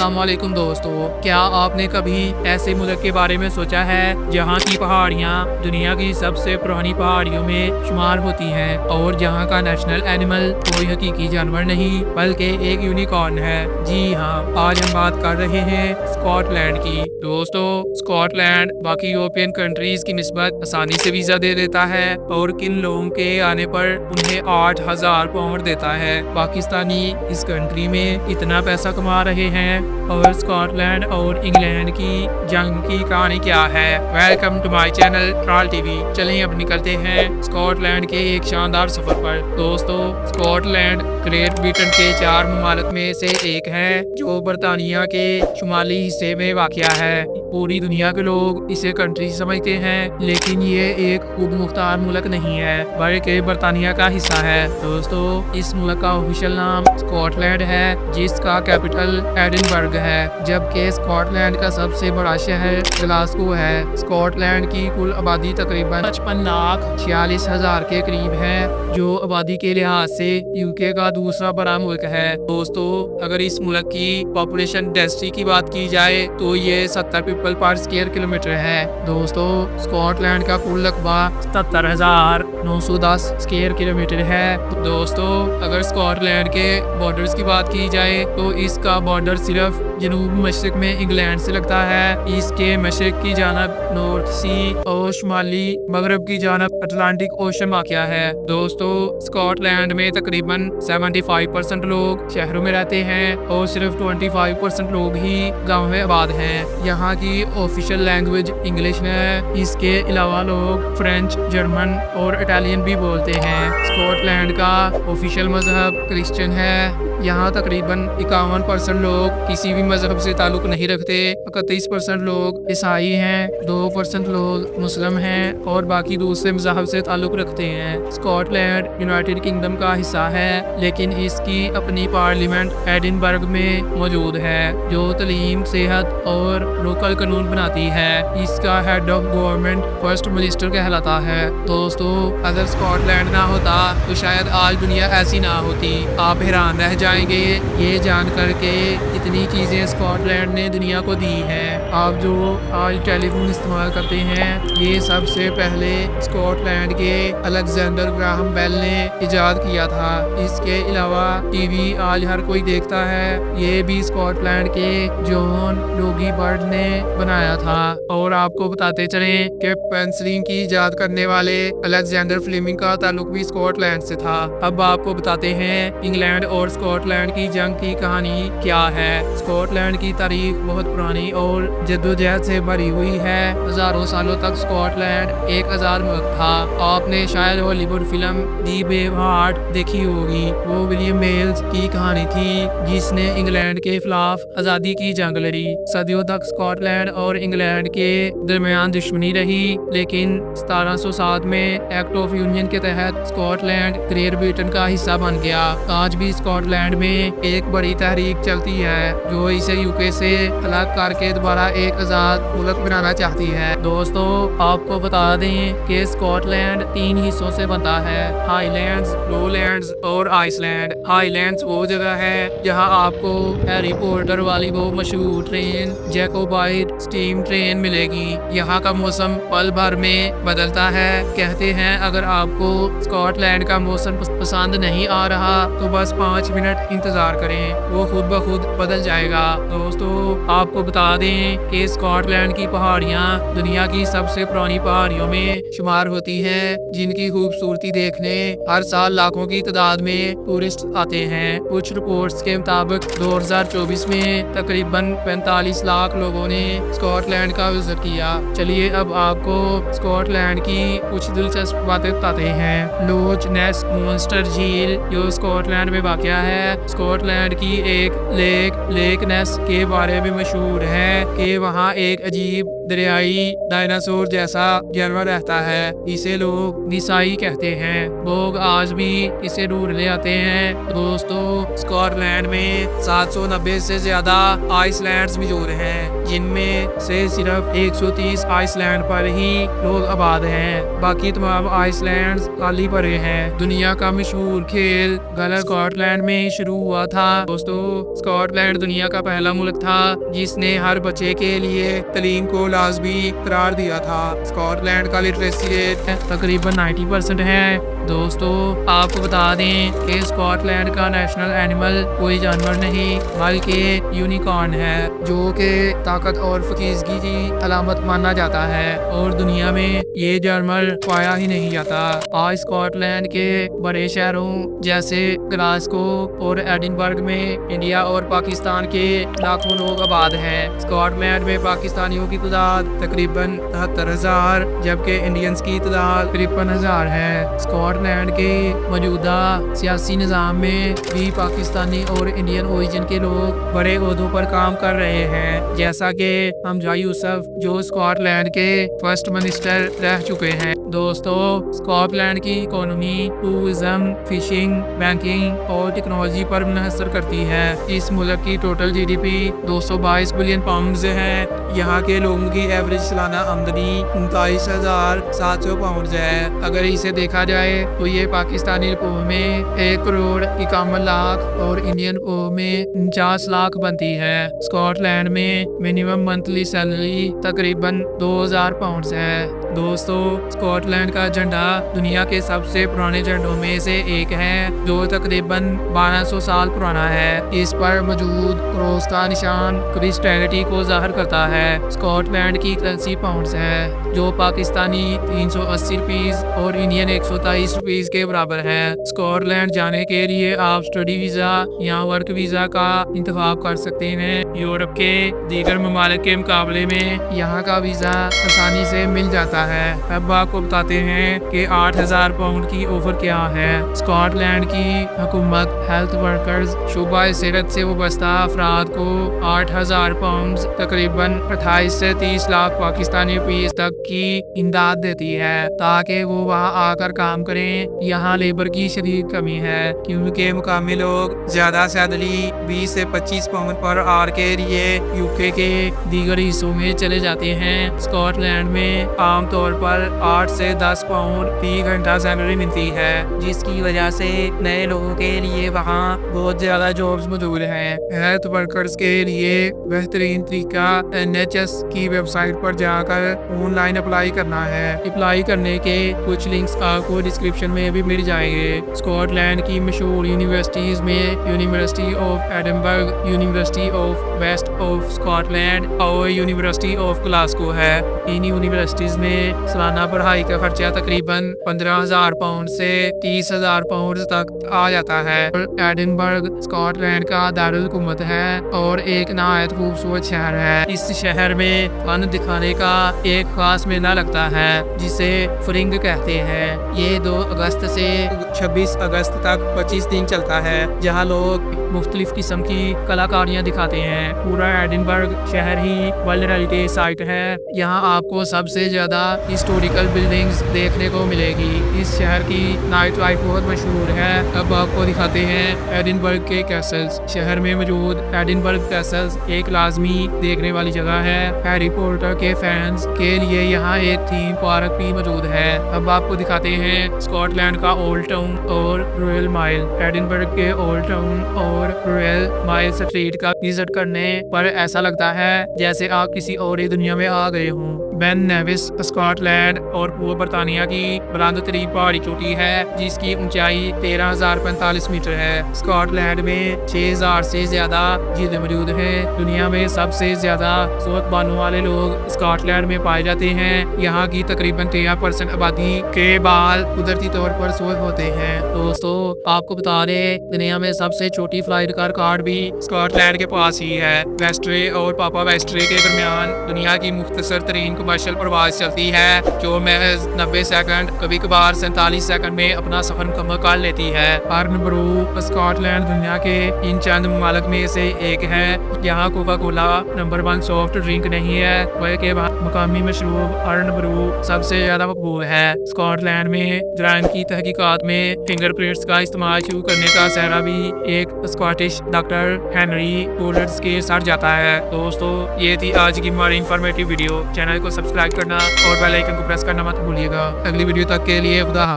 अस्सलाम वालेकुम दोस्तों, क्या आपने कभी ऐसे मुल्क के बारे में सोचा है जहाँ की पहाड़ियाँ दुनिया की सबसे पुरानी पहाड़ियों में शुमार होती हैं और जहाँ का नेशनल एनिमल कोई हकीकी जानवर नहीं बल्कि एक यूनिकॉर्न है। जी हाँ, आज हम बात कर रहे हैं स्कॉटलैंड की। दोस्तों, स्कॉटलैंड बाकी यूरोपियन कंट्रीज की निस्बत आसानी से वीजा दे देता है और किन लोगों के आने पर उन्हें 8,000 पाउंड देता है। पाकिस्तानी इस कंट्री में इतना पैसा कमा रहे हैं और स्कॉटलैंड और इंग्लैंड की जंग की कहानी क्या है। Welcome to my channel troll TV. चलें अब निकलते हैं स्कॉटलैंड के एक शानदार सफर पर। दोस्तों, स्कॉटलैंड ग्रेट ब्रिटेन के 4 ममालिक में से एक है जो बरतानिया के शुमाली हिस्से में वाक़या है। पूरी दुनिया के लोग इसे कंट्री समझते हैं, लेकिन ये एक खुद मुख्तार मुल्क नहीं है बल्कि बरतानिया का हिस्सा है। दोस्तों, इस मुल्क का ऑफिशियल नाम स्कॉटलैंड है जिसका कैपिटल एडिनबर्ग है, जबकि स्कॉटलैंड का सबसे बड़ा शहर ग्लासगो है। स्कॉटलैंड की कुल आबादी तकरीबन 55,46,000 के करीब है, जो आबादी के लिहाज से यूके का दूसरा बड़ा मुल्क है। दोस्तों, अगर इस मुल्क की पॉपुलेशन डेंसिटी की बात की जाए तो ये 70 पीपल पर स्क्वायर किलोमीटर है। दोस्तों, स्कॉटलैंड का कुल रकबा 77,910 स्क्वायर किलोमीटर है। दोस्तों, अगर स्कॉटलैंड के बॉर्डर्स की बात की जाए तो इसका बॉर्डर सिर्फ जनूब मशरक में इंग्लैंड से लगता है। इसके मशरक की जानब नॉर्थ सी और शुमाली मगरब की जानब अटलांटिक ओशन वाक़या है। दोस्तों, स्कॉटलैंड में तकरीबन 75% लोग शहरों में रहते हैं और सिर्फ 25% लोग ही गाँव में आबाद हैं। यहाँ की ऑफिशियल लैंग्वेज इंग्लिश है। इसके अलावा लोग फ्रेंच, जर्मन और इटालियन भी बोलते हैं। स्कॉटलैंड का ऑफिशियल मजहब क्रिश्चियन है। यहाँ तकरीबन 51% लोग किसी भी मजहब से ताल्लुक नहीं रखते। 31% लोग ईसाई हैं, 2% लोग मुस्लिम हैं और बाकी दूसरे मजहब से ताल्लुक रखते हैं। स्कॉटलैंड यूनाइटेड किंगडम का हिस्सा है, लेकिन इसकी अपनी पार्लियामेंट एडिनबर्ग में मौजूद है जो तलीम, सेहत और लोकल कानून बनाती है। इसका head of government first minister कहलाता है। दोस्तों, अगर स्कॉटलैंड ना होता तो शायद आज दुनिया ऐसी ना होती। आप हैरान रह जाएंगे ये जानकर के इतनी चीज़ें स्कॉटलैंड ने दुनिया को दी हैं। आप जो आज टेलीफोन इस्तेमाल करते हैं, ये सबसे पहले स्कॉटलैंड के अलेक्जेंडर ग्राहम बेल ने इजाद किया था। इसके अलावा टीवी आज हर कोई देखता है, ये भी स्कॉटलैंड के जॉन लोगी बर्ड ने बनाया था। और आपको बताते चलें कि पेंसिलिन की इजाद करने वाले अलेक्जेंडर फ्लेमिंग का ताल्लुक भी स्कॉटलैंड से था। अब आपको बताते हैं इंग्लैंड और स्कॉटलैंड की जंग की कहानी क्या है। स्कॉटलैंड की तारीख बहुत पुरानी और जद्दोजहद से भरी हुई है। हजारों सालों तक स्कॉटलैंड एक आजाद मुल्क था। आपने शायद हॉलीवुड फिल्म दी ब्रेव हार्ट देखी होगी। वो विलियम बेल्स की कहानी थी जिसने इंग्लैंड के खिलाफ आजादी की जंग लड़ी। सदियों तक स्कॉटलैंड और इंग्लैंड के दरमियान दुश्मनी रही, लेकिन 1707 में एक्ट ऑफ यूनियन के तहत स्कॉटलैंड ग्रेट ब्रिटेन का हिस्सा बन गया। आज भी स्कॉटलैंड में एक बड़ी तहरीक चलती है जो इसे यूके से अलग करके दोबारा एक आजाद मुल्क बनाना चाहती है। दोस्तों, आपको बता दें कि स्कॉटलैंड 3 हिस्सों से बनता है, हाईलैंड्स, लोलैंड्स और आइसलैंड। हाईलैंड्स वो जगह है जहां आपको हैरी पॉटर वाली वो मशहूर ट्रेन जैकोबाइट स्टीम ट्रेन मिलेगी। यहाँ का मौसम पल भर में बदलता है। कहते हैं अगर आपको स्कॉटलैंड का मौसम पसंद नहीं आ रहा तो बस 5 मिनट इंतजार करें, वो खुद ब खुद बदल जाएगा। दोस्तों, आपको बता दें कि स्कॉटलैंड की पहाड़ियाँ दुनिया की सबसे पुरानी पहाड़ियों में शुमार होती हैं, जिनकी खूबसूरती देखने हर साल लाखों की तादाद में टूरिस्ट आते हैं। कुछ रिपोर्ट्स के मुताबिक 2024 में तकरीबन 45 लाख लोगों ने स्कॉटलैंड का विजिट किया। चलिए अब आपको स्कॉटलैंड की कुछ दिलचस्प बातें बताते हैं। लोच नेस मॉन्स्टर झील जो स्कॉटलैंड में वाक़या है, स्कॉटलैंड की एक लेक नेस के बारे में मशहूर है कि वहाँ एक अजीब दरियाई डायनासोर जैसा जानवर रहता है। इसे लोग निसाई कहते हैं। लोग आज भी इसे ढूंढने आते हैं। दोस्तों, स्कॉटलैंड में 790 से ज्यादा आइसलैंड्स मौजूद हैं, जिनमें से सिर्फ 130 आइसलैंड पर ही लोग आबाद हैं। बाकी तमाम आइसलैंड्स खाली पड़े हैं। दुनिया का मशहूर खेल गलत स्कॉटलैंड में ही शुरू हुआ था। दोस्तों, स्कॉटलैंड दुनिया का पहला मुल्क था जिसने हर बच्चे के लिए तालीम को लाजमी करार दिया था। स्कॉटलैंड का लिटरेसी रेट तकरीबन 90% है। दोस्तों, आपको बता दें कि स्कॉटलैंड का नेशनल एनिमल कोई जानवर नहीं बल्कि यूनिकॉर्न है, जो कि ताकत और फकीजगी की अलामत माना जाता है और दुनिया में ये जानवर पाया ही नहीं जाता। आज स्कॉटलैंड के बड़े शहरों जैसे ग्लासगो और एडिनबर्ग में इंडिया और पाकिस्तान के लाखों लोग आबाद हैं। स्कॉटलैंड में पाकिस्तानियों की तादाद तकरीबन 73,000 जबकि इंडियंस की तादाद 53,000 है। स्कॉटलैंड के मौजूदा सियासी निज़ाम में भी पाकिस्तानी और इंडियन ओरिजिन के लोग बड़े ओहदों पर काम कर रहे हैं, जैसा कि हमजा यूसुफ जो स्कॉटलैंड के फर्स्ट मिनिस्टर रह चुके हैं। दोस्तों, स्कॉटलैंड की इकोनॉमी टूरिज्म, फिशिंग, बैंकिंग और टेक्नोलॉजी पर मुनहसर करती है। इस मुल्क की टोटल GDP 222 बिलियन पाउंड है। यहाँ के लोगों की एवरेज सालाना आमदनी 39,700 पाउंड है। अगर इसे देखा जाए तो ये पाकिस्तानी रुपयों में 1,51,00,000 और इंडियन रुपयों में 49 लाख बनती है। स्कॉटलैंड में मिनिमम मंथली सैलरी तकरीबन 2,000 पाउंड है। दोस्तों, स्कॉटलैंड का झंडा दुनिया के सबसे पुराने झंडों में से एक है, जो तकरीबन 1200 साल पुराना है। इस पर मौजूद क्रॉस का निशान क्रिश्चियनिटी को जाहिर करता है। स्कॉटलैंड की करेंसी पाउंड्स है, जो पाकिस्तानी 380 रुपीस और इंडियन 123 रुपीस के बराबर है। स्कॉटलैंड जाने के लिए आप स्टडी वीज़ा या वर्क वीज़ा का इंतखाब कर सकते हैं। यूरोप के दीगर ममालिक के मुकाबले में यहाँ का वीज़ा आसानी से मिल जाता है। अब आपको बताते हैं कि 8,000 पाउंड की ऑफर क्या है। स्कॉटलैंड की हुकूमत हेल्थ वर्कर्स शुबा सेहत से वाबस्ता अफराद को 8,000 पाउंड तकरीबन 28 से 30 लाख पाकिस्तानी रुपीस तक की इमदाद देती है, ताकि वो वहाँ आकर काम करें। यहाँ लेबर की शदीद कमी है, क्योंकि मुकामी लोग ज्यादा सैलरी 20 से 25 पाउंड पर आवर के लिए यूके के दीगर हिस्सों में चले जाते हैं। स्कॉटलैंड में आमतौर पर 8 से 10 पाउंड फी घंटा सैलरी मिलती है, जिसकी वजह से नए लोगों के लिए वहाँ बहुत ज्यादा जॉब्स मौजूद हैं। हेल्थ वर्कर्स के लिए बेहतरीन तरीका NHS की वेबसाइट पर जाकर ऑनलाइन अप्लाई करना है। अप्लाई करने के कुछ लिंक्स आपको डिस्क्रिप्शन में भी मिल जाएंगे। स्कॉटलैंड की मशहूर यूनिवर्सिटीज में University of Edinburgh, University of West of Scotland और यूनिवर्सिटी ऑफ ग्लासगो है। इन यूनिवर्सिटीज में सालाना पढ़ाई का खर्चा तकरीबन 15,000 पाउंड से 30,000 पाउंड तक आ जाता है। एडिनबर्ग स्कॉटलैंड का दारुल हुकूमत है और एक नहायत खूबसूरत शहर है। इस शहर में फन दिखाने का एक खास मेला लगता है, जिसे फ्रिंग कहते हैं। ये 2 अगस्त से 26 अगस्त तक 25 दिन चलता है, जहाँ लोग मुख्तलिफ किस्म की कलाकारियाँ दिखाते हैं। पूरा एडिनबर्ग शहर ही वर्ल्ड हेरिटेज साइट है। यहाँ आपको सबसे ज्यादा हिस्टोरिकल बिल्डिंग्स देखने को मिलेगी। इस शहर की नाइट लाइफ बहुत मशहूर है। अब आपको दिखाते हैं एडिनबर्ग के कैसल्स। शहर में मौजूद एडिनबर्ग कैसल्स एक लाजमी देखने वाली जगह है। हैरी पॉटर के फैंस के लिए यहाँ एक थीम पार्क भी मौजूद है। अब आपको दिखाते हैं स्कॉटलैंड का ओल्ड टाउन और रॉयल माइल। एडिनबर्ग के ओल्ड टाउन और रॉयल माइल स्ट्रीट का विजिट करने पर ऐसा लगता है जैसे आप किसी और ही दुनिया में आ गए हों। बेन नेविस स्कॉटलैंड और पूर्व बरतानिया की बुलंद तरीन पहाड़ी चोटी है, जिसकी ऊंचाई 13,045 मीटर है। स्कॉटलैंड में 6,000 से ज्यादा झीलें मौजूद हैं। दुनिया में सबसे ज्यादा सोत बानों वाले लोग स्कॉटलैंड में पाए जाते हैं। यहाँ की तकरीबन 13% आबादी के बाल कुदरती तौर पर सोत होते हैं। दोस्तों, आपको बता दें, दुनिया में सबसे छोटी फ्लाइट का रिकॉर्ड भी स्कॉटलैंड के पास ही है। वेस्ट्रे और पापा वेस्ट्रे के दरमियान दुनिया की मुख्तसर तरीन کمرشل پرواز چلتی ہے جو محض 90 سیکنڈ کبھی کبھار 47 سیکنڈ میں اپنا سفر مکمل کر لیتی ہے۔ ہر نمبر اسکاٹ لینڈ دنیا کے ان چند ممالک میں سے ایک ہے یہاں Coca Cola number 1 soft drink نہیں ہے بلکہ مقامی مشروب ہر نمبر سب سے زیادہ مقبول ہے۔ اسکاٹ لینڈ میں جرائم کی تحقیقات میں فنگر پرنٹس کا استعمال شروع کرنے کا سہرا بھی ایک اسکاٹش ڈاکٹر ہینری پولرز کے ساتھ جاتا ہے۔ دوستو یہ تھی آج کی ہماری انفارمیٹیو ویڈیو۔ چینل کو سبسکرائب کرنا اور بیل آئیکن کو پریس کرنا مت بھولیے گا۔ اگلی ویڈیو تک کے لیے خدا حافظ۔